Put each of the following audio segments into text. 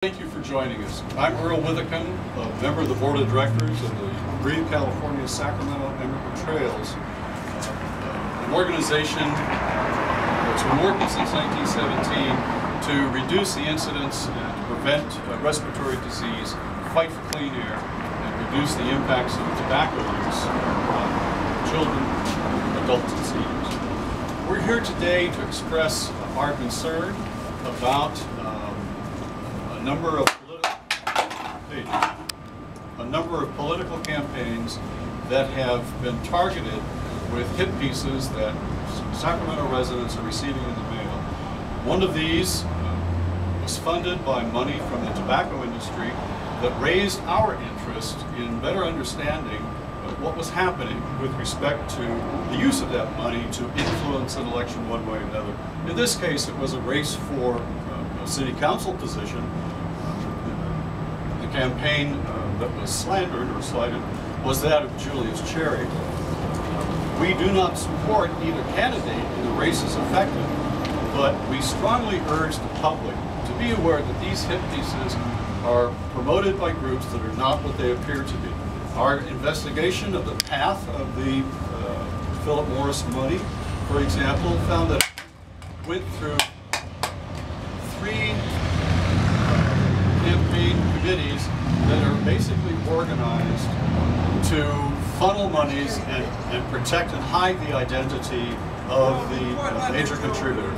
Thank you for joining us. I'm Earl Withicum, a member of the Board of Directors of the Green California Sacramento Immigrant Trails, an organization that's been working since 1917 to reduce the incidence and to prevent respiratory disease, fight for clean air, and reduce the impacts of tobacco use on children, adults, and seniors. We're here today to express our concern about a number of political campaigns that have been targeted with hit pieces that Sacramento residents are receiving in the mail. One of these was funded by money from the tobacco industry that raised our interest in better understanding what was happening with respect to the use of that money to influence an election one way or another. In this case, it was a race for a city council position. The campaign that was slandered or slighted was that of Julius Cherry. We do not support either candidate in the races affected, but we strongly urge the public to be aware that these hit pieces are promoted by groups that are not what they appear to be. Our investigation of the path of the Philip Morris money, for example, found that it went through three campaign committees that are basically organized to funnel monies and protect and hide the identity of the major contributor.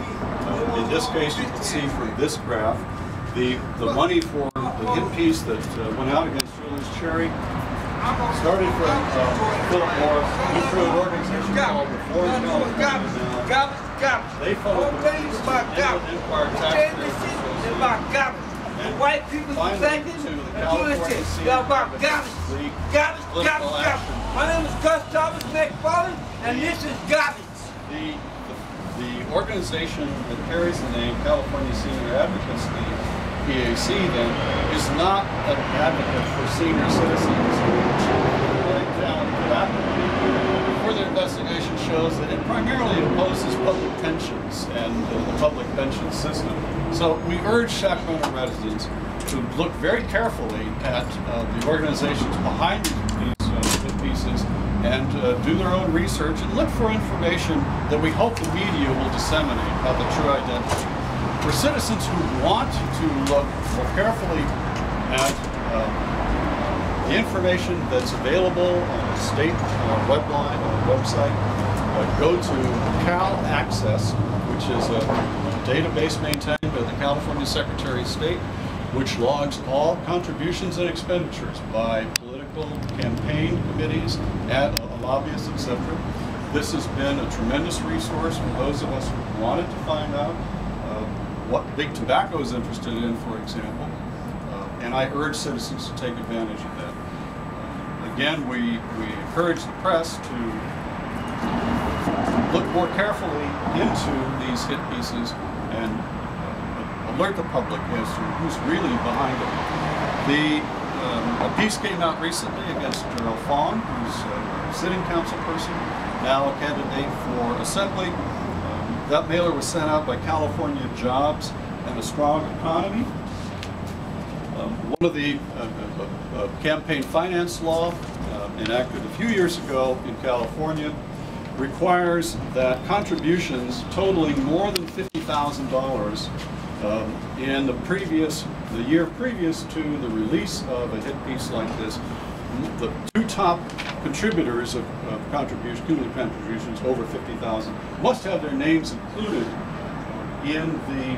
In this case, you can see from this graph, the money for the hit piece that went out against Julius Cherry started from Philip Morris. He through an organization called the Foreign They followed the Inland Empire Taxpayers Association. And white people finally to the California Senior League Political Action. My name is Gus Thomas McFarland, and this is garbage. The organization that carries the name California Senior Advocacy, PAC, then, is not an advocate for senior citizens like down tobacco. Further investigation shows that it primarily opposes public pensions and the public pension system. So we urge Sacramento residents to look very carefully at the organizations behind these hit pieces and do their own research and look for information that we hope the media will disseminate about the true identity. For citizens who want to look more carefully at the information that's available on the state website, go to Cal Access, which is a database maintained by the California Secretary of State, which logs all contributions and expenditures by political campaign committees, lobbyists, etc. This has been a tremendous resource for those of us who wanted to find out what Big Tobacco is interested in, for example, and I urge citizens to take advantage of that. Again, we encourage the press to look more carefully into these hit pieces and alert the public as to who's really behind it. A piece came out recently against Gerald Fong, who's a sitting council person, now a candidate for assembly. That mailer was sent out by California Jobs and a Strong Economy. One of the campaign finance law enacted a few years ago in California requires that contributions totaling more than $50,000 in the year previous to the release of a hit piece like this, the two top contributors of cumulative contributions over $50,000 must have their names included in the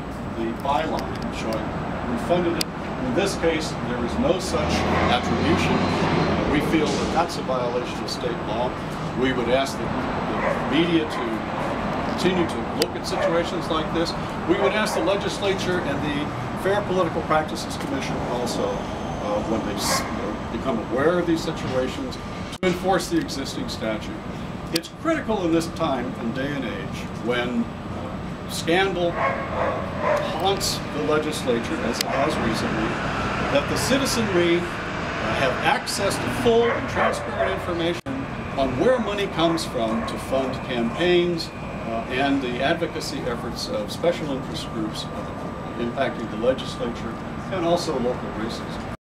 byline showing who funded it. In this case, there is no such attribution. We feel that that's a violation of state law. We would ask the media to continue to look at situations like this. We would ask the legislature and the Fair Political Practices Commission also, when they become aware of these situations, to enforce the existing statute. It's critical in this time and day and age when scandal haunts the legislature, as it has recently, that the citizenry have access to full and transparent information on where money comes from to fund campaigns and the advocacy efforts of special interest groups impacting the legislature and also local racism.